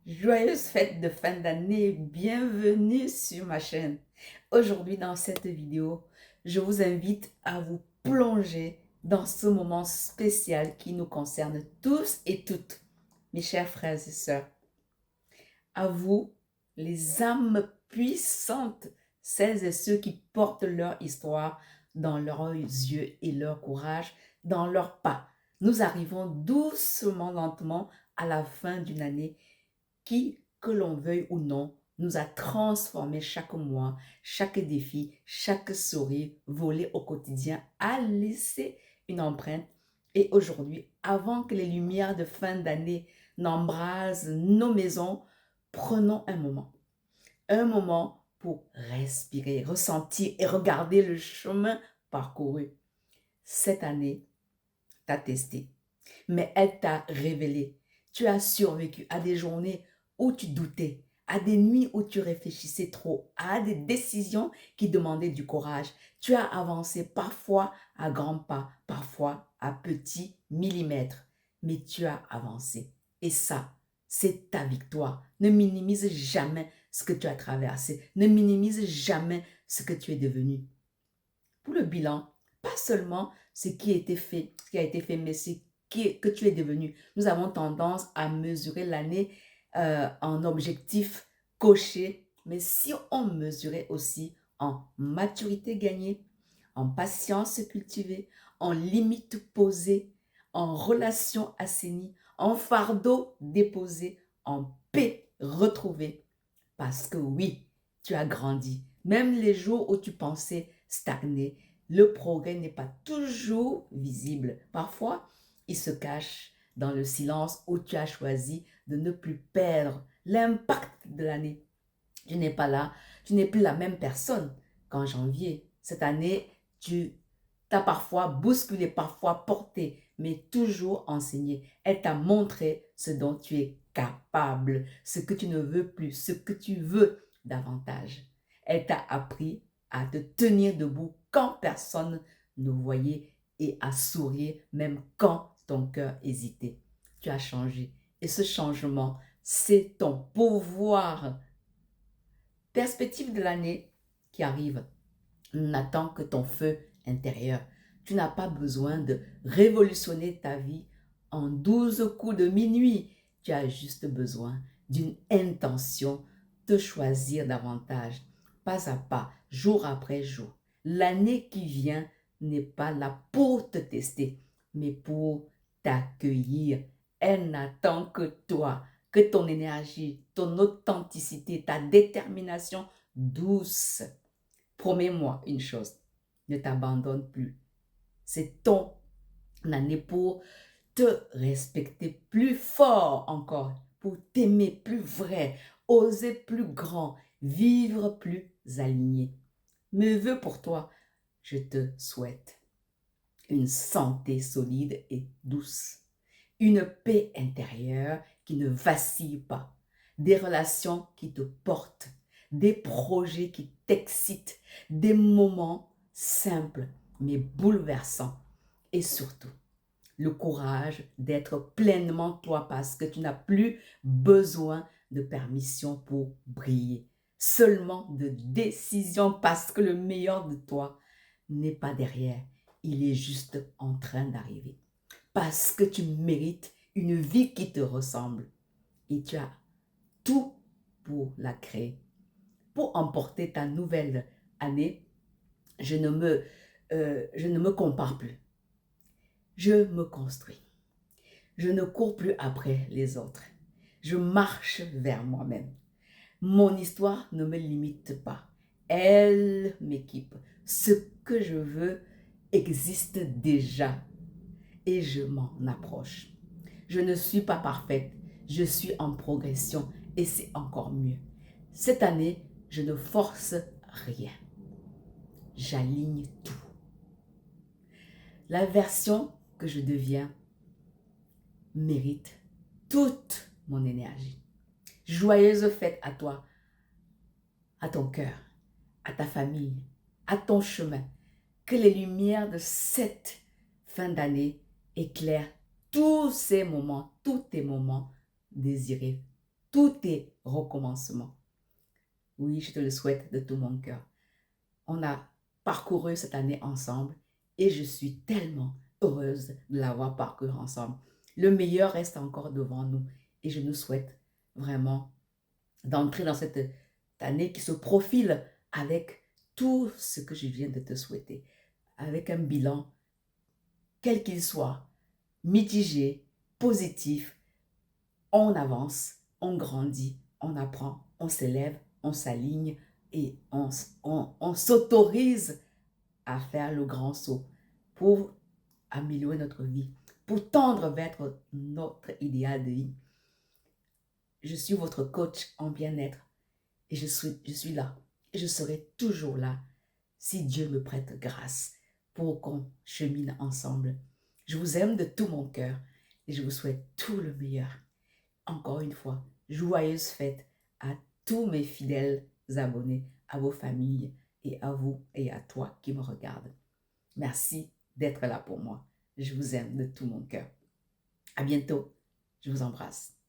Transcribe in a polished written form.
Joyeuse fête de fin d'année, bienvenue sur ma chaîne. Aujourd'hui dans cette vidéo, je vous invite à vous plonger dans ce moment spécial qui nous concerne tous et toutes, mes chers frères et sœurs. À vous, les âmes puissantes, celles et ceux qui portent leur histoire dans leurs yeux et leur courage, dans leurs pas. Nous arrivons doucement, lentement à la fin d'une année qui, que l'on veuille ou non, nous a transformés chaque mois, chaque défi, chaque sourire volé au quotidien a laissé une empreinte. Et aujourd'hui, avant que les lumières de fin d'année n'embrasent nos maisons, prenons un moment pour respirer, ressentir et regarder le chemin parcouru. Cette année t'a testé, mais elle t'a révélé. Tu as survécu à des journées où tu doutais, à des nuits où tu réfléchissais trop, à des décisions qui demandaient du courage. Tu as avancé parfois à grands pas, parfois à petits millimètres, mais tu as avancé. Et ça, c'est ta victoire. Ne minimise jamais ce que tu as traversé. Ne minimise jamais ce que tu es devenu. Pour le bilan, pas seulement ce qui a été fait, mais que tu es devenu. Nous avons tendance à mesurer l'année en objectifs cochés, mais si on mesurait aussi en maturité gagnée, en patience cultivée, en limites posées, en relations assainies, en fardeau déposé, en paix retrouvée. Parce que oui, tu as grandi. Même les jours où tu pensais stagner, le progrès n'est pas toujours visible. Parfois, il se cache dans le silence où tu as choisi de ne plus perdre l'impact de l'année. Tu n'es pas là, tu n'es plus la même personne qu'en janvier. Cette année, tu t'as parfois bousculé, parfois porté, mais toujours enseigné. Elle t'a montré ce dont tu es capable, ce que tu ne veux plus, ce que tu veux davantage. Elle t'a appris à te tenir debout quand personne ne voyait et à sourire même quand ton cœur hésitait. Tu as changé et ce changement, c'est ton pouvoir. Perspective de l'année qui arrive n'attend que ton feu intérieur. Tu n'as pas besoin de révolutionner ta vie en 12 coups de minuit. Tu as juste besoin d'une intention de choisir davantage, pas à pas, jour après jour. L'année qui vient n'est pas là pour te tester, mais pour t'accueillir. Elle n'attend que toi, que ton énergie, ton authenticité, ta détermination douce. Promets-moi une chose, ne t'abandonne plus. C'est ton année pour te respecter plus fort encore, pour t'aimer plus vrai, oser plus grand, vivre plus aligné. Mes vœux pour toi, je te souhaite une santé solide et douce, une paix intérieure qui ne vacille pas, des relations qui te portent, des projets qui t'excitent, des moments simples mais bouleversants et surtout le courage d'être pleinement toi parce que tu n'as plus besoin de permission pour briller, seulement de décision parce que le meilleur de toi n'est pas derrière, il est juste en train d'arriver. Parce que tu mérites une vie qui te ressemble et tu as tout pour la créer. Pour emporter ta nouvelle année, je ne me compare plus. Je me construis. Je ne cours plus après les autres. Je marche vers moi-même. Mon histoire ne me limite pas. Elle m'équipe. Ce que je veux existe déjà et je m'en approche. Je ne suis pas parfaite. Je suis en progression et c'est encore mieux. Cette année, je ne force rien. J'aligne tout. La version que je deviens mérite toute mon énergie. Joyeuse fête à toi, à ton cœur, à ta famille, à ton chemin. Que les lumières de cette fin d'année éclairent tous ces moments, tous tes moments désirés tout est recommencement. Oui, je te le souhaite de tout mon cœur. On a parcouru cette année ensemble et je suis tellement heureuse de l'avoir parcouru ensemble. Le meilleur reste encore devant nous et je nous souhaite vraiment d'entrer dans cette année qui se profile avec tout ce que je viens de te souhaiter, avec un bilan, quel qu'il soit, mitigé, positif. On avance, on grandit, on apprend, on s'élève, on s'aligne et on s'autorise à faire le grand saut pour améliorer notre vie, pour tendre vers notre idéal de vie. Je suis votre coach en bien-être et je suis là et je serai toujours là si Dieu me prête grâce pour qu'on chemine ensemble. Je vous aime de tout mon cœur et je vous souhaite tout le meilleur. Encore une fois, joyeuses fêtes à tous mes fidèles abonnés, à vos familles et à vous et à toi qui me regardent. Merci d'être là pour moi. Je vous aime de tout mon cœur. À bientôt. Je vous embrasse.